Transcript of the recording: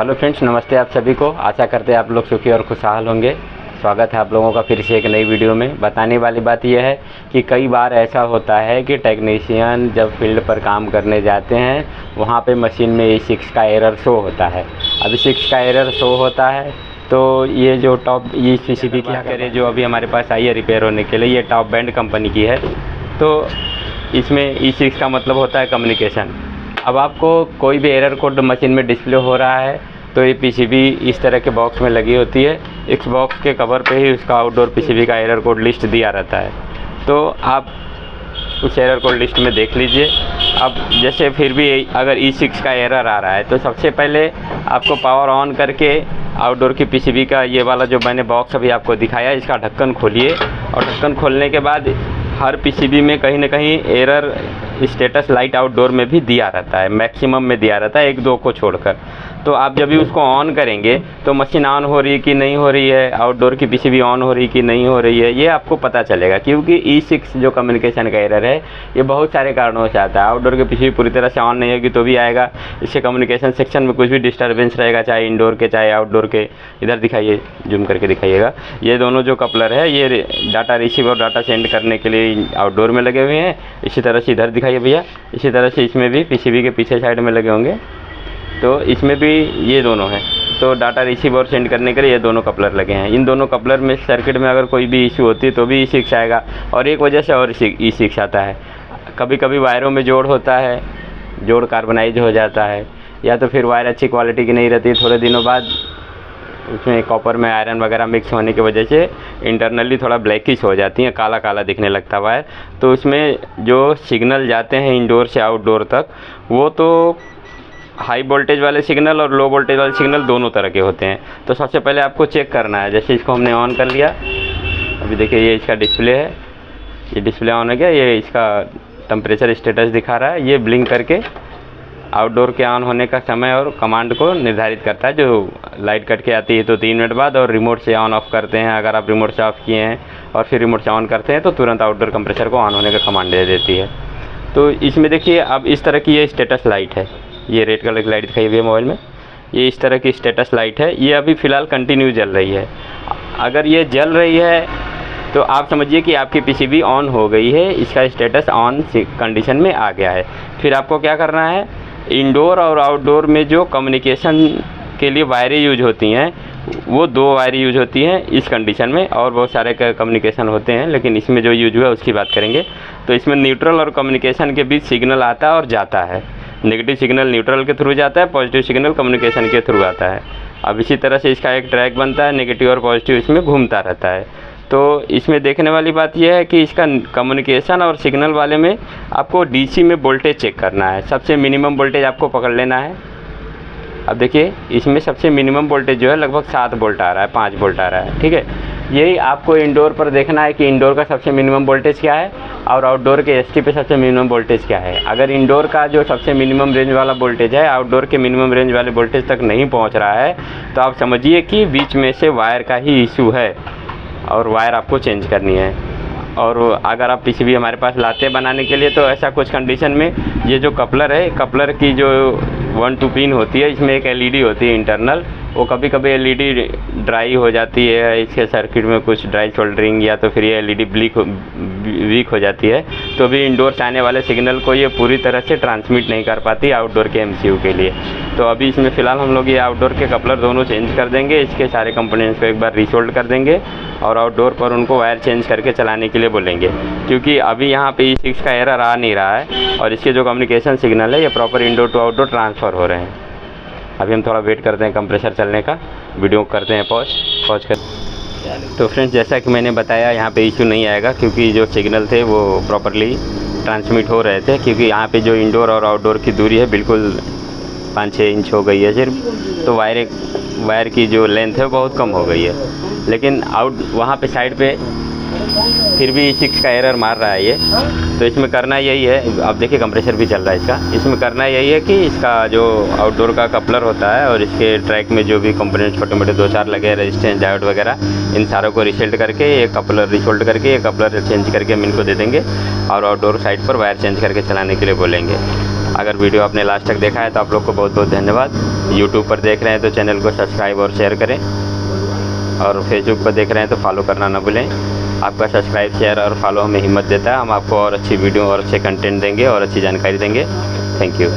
Hello friends, नमस्ते आप सभी को। आशा करते हैं आप लोग सुखी और खुशहाल होंगे। स्वागत है आप लोगों का फिर से एक नई वीडियो में। बताने वाली बात यह है कि कई बार ऐसा होता है कि टेक्नीशियन जब फील्ड पर काम करने जाते हैं वहाँ पे मशीन में E6 का एरर शो होता है। अब E6 का एरर शो होता है तो ये जो टॉप ये PCB क्या करे जो अभी हमारे पास आई है रिपेयर होने के लिए, ये टॉप बैंड कंपनी की है। तो इसमें E6 का मतलब होता है कम्युनिकेशन। अब आपको कोई भी एरर कोड मशीन में डिस्प्ले हो रहा है तो ये PCB इस तरह के बॉक्स में लगी होती है। इस बॉक्स के कवर पे ही उसका आउटडोर PCB का एरर कोड लिस्ट दिया रहता है। तो आप उस एरर कोड लिस्ट में देख लीजिए। अब जैसे फिर भी अगर E6 का एरर आ रहा है तो सबसे पहले आपको पावर ऑन करके आउटडोर की PCB का ये वाला जो मैंने बॉक्स अभी आपको दिखाया इसका ढक्कन खोलिए, और ढक्कन खोलने के बाद हर PCB में कहीं ना कहीं एरर स्टेटस लाइट आउटडोर में भी दिया रहता है, मैक्सिमम में दिया रहता है, एक दो को छोड़कर। तो आप जब भी उसको ऑन करेंगे तो मशीन ऑन हो रही है कि नहीं हो रही है, आउटडोर की PCB ऑन हो रही है कि नहीं हो रही है, ये आपको पता चलेगा। क्योंकि E6 जो कम्युनिकेशन का एरर है ये बहुत सारे कारणों से आता है। आउटडोर की PCB पूरी तरह से ऑन नहीं होगी तो भी आएगा। इससे कम्युनिकेशन सेक्शन में कुछ भी डिस्टर्बेंस रहेगा, चाहे इंडोर के चाहे आउटडोर के। इधर दिखाइए, जूम करके दिखाइएगा। ये दोनों जो कपलर है ये डाटा रिसीव और डाटा सेंड करने के लिए आउटडोर में लगे हुए हैं। इसी तरह से इधर दिखाइए भैया, इसी तरह से इसमें भी PCB के पीछे साइड में लगे होंगे। तो इसमें भी ये दोनों हैं। तो डाटा रिसीव और सेंड करने के लिए ये दोनों कपलर लगे हैं। इन दोनों कपलर में सर्किट में अगर कोई भी इशू होती है तो भी E6 आएगा, और एक वजह से और E6 आता है। कभी कभी वायरों में जोड़ होता है, जोड़ कार्बनाइज हो जाता है, या तो फिर वायर अच्छी क्वालिटी की नहीं रहती। थोड़े दिनों बाद उसमें कॉपर में आयरन वगैरह मिक्स होने की वजह से इंटरनली थोड़ा ब्लैकिश हो जाती है, काला काला दिखने लगता है वायर। तो उसमें जो सिग्नल जाते हैं इंडोर से आउटडोर तक वो तो हाई वोल्टेज वाले सिग्नल और लो वोल्टेज वाले सिग्नल दोनों तरह के होते हैं। तो सबसे पहले आपको चेक करना है। जैसे इसको हमने ऑन कर लिया, अभी देखिए ये इसका डिस्प्ले है, ये डिस्प्ले ऑन हो गया, ये इसका टेम्परेचर स्टेटस दिखा रहा है। ये ब्लिंक करके आउटडोर के ऑन होने का समय और कमांड को निर्धारित करता है। जो लाइट कट के आती है तो 3 मिनट बाद, और रिमोट से ऑन ऑफ करते हैं अगर आप रिमोट से ऑफ़ किए हैं और फिर रिमोट से ऑन करते हैं तो तुरंत आउटडोर कंप्रेसर को ऑन होने का कमांड दे देती है। तो इसमें देखिए अब इस तरह की ये स्टेटस लाइट है, ये रेड कलर की लाइट दिखाई हुई है मोबाइल में, ये इस तरह की स्टेटस लाइट है। ये अभी फ़िलहाल कंटिन्यू जल रही है। अगर ये जल रही है तो आप समझिए कि आपकी PCB ऑन हो गई है, इसका स्टेटस ऑन कंडीशन में आ गया है। फिर आपको क्या करना है, इंडोर और आउटडोर में जो कम्युनिकेशन के लिए वायरें यूज होती हैं वो 2 वायरें यूज होती हैं इस कंडीशन में, और बहुत सारे कम्युनिकेशन होते हैं लेकिन इसमें जो यूज हुआ है उसकी बात करेंगे। तो इसमें न्यूट्रल और कम्युनिकेशन के बीच सिग्नल आता है और जाता है। नेगेटिव सिग्नल न्यूट्रल के थ्रू जाता है, पॉजिटिव सिग्नल कम्युनिकेशन के थ्रू आता है। अब इसी तरह से इसका एक ट्रैक बनता है, नेगेटिव और पॉजिटिव इसमें घूमता रहता है। तो इसमें देखने वाली बात यह है कि इसका कम्युनिकेशन और सिग्नल वाले में आपको DC में वोल्टेज चेक करना है। सबसे मिनिमम वोल्टेज आपको पकड़ लेना है। अब देखिए इसमें सबसे मिनिमम वोल्टेज जो है लगभग 7 वोल्ट आ रहा है, 5 वोल्ट आ रहा है, ठीक है। यही आपको इंडोर पर देखना है कि इंडोर का सबसे मिनिमम वोल्टेज क्या है और आउटडोर के ST पे सबसे मिनिमम वोल्टेज क्या है। अगर इंडोर का जो सबसे मिनिमम रेंज वाला वोल्टेज है आउटडोर के मिनिमम रेंज वाले वोल्टेज तक नहीं पहुंच रहा है तो आप समझिए कि बीच में से वायर का ही इशू है और वायर आपको चेंज करनी है। और अगर आप PCB हमारे पास लाते हैं बनाने के लिए तो ऐसा कुछ कंडीशन में ये जो कपलर है, कपलर की जो 1-2 पिन होती है, इसमें एक LED होती है इंटरनल, वो कभी कभी LED ड्राई हो जाती है, इसके सर्किट में कुछ ड्राई सोल्डरिंग या तो फिर ये LED वीक हो जाती है, तो भी इंडोर से आने वाले सिग्नल को ये पूरी तरह से ट्रांसमिट नहीं कर पाती आउटडोर के MCU के लिए। तो अभी इसमें फ़िलहाल हम लोग ये आउटडोर के कपलर दोनों चेंज कर देंगे, इसके सारे कंपोनेंट्स को एक बार रीसोल्ड कर देंगे और आउटडोर पर उनको वायर चेंज करके चलाने के लिए बोलेंगे। क्योंकि अभी यहाँ पे E6 का एरर आ नहीं रहा है और इसके जो कम्युनिकेशन सिग्नल है ये proper indoor to outdoor transfer हो रहे हैं। अभी हम थोड़ा वेट करते हैं कंप्रेसर चलने का, वीडियो करते हैं पॉज कर। तो फ्रेंड्स जैसा कि मैंने बताया यहाँ पे इशू नहीं आएगा क्योंकि जो सिग्नल थे वो प्रॉपरली ट्रांसमिट हो रहे थे। क्योंकि यहाँ पे जो इंडोर और आउटडोर की दूरी है बिल्कुल 5-6 इंच हो गई है सिर्फ, तो वायर की जो लेंथ है वो बहुत कम हो गई है। लेकिन वहाँ पे साइड पे फिर भी E6 का एरर मार रहा है ये। तो इसमें करना यही है, अब देखिए कंप्रेसर भी चल रहा है इसका, इसमें करना यही है कि इसका जो आउटडोर का कपलर होता है और इसके ट्रैक में जो भी कंपोनेंट छोटे मोटे 2-4 लगे रेजिस्टेंस डायोड वगैरह, इन सारों को रिसेल्ट करके ये कपलर रिसोल्ट करके ये कपलर चेंज करके हम इनको दे देंगे और आउटडोर साइड पर वायर चेंज करके चलाने के लिए बोलेंगे। अगर वीडियो आपने लास्ट तक देखा है तो आप लोग को बहुत बहुत धन्यवाद। यूट्यूब पर देख रहे हैं तो चैनल को सब्सक्राइब और शेयर करें, और फेसबुक पर देख रहे हैं तो फॉलो करना ना भूलें। आपका सब्सक्राइब, शेयर और फॉलो हमें हिम्मत देता है। हम आपको और अच्छी वीडियो और अच्छे कंटेंट देंगे और अच्छी जानकारी देंगे। Thank you.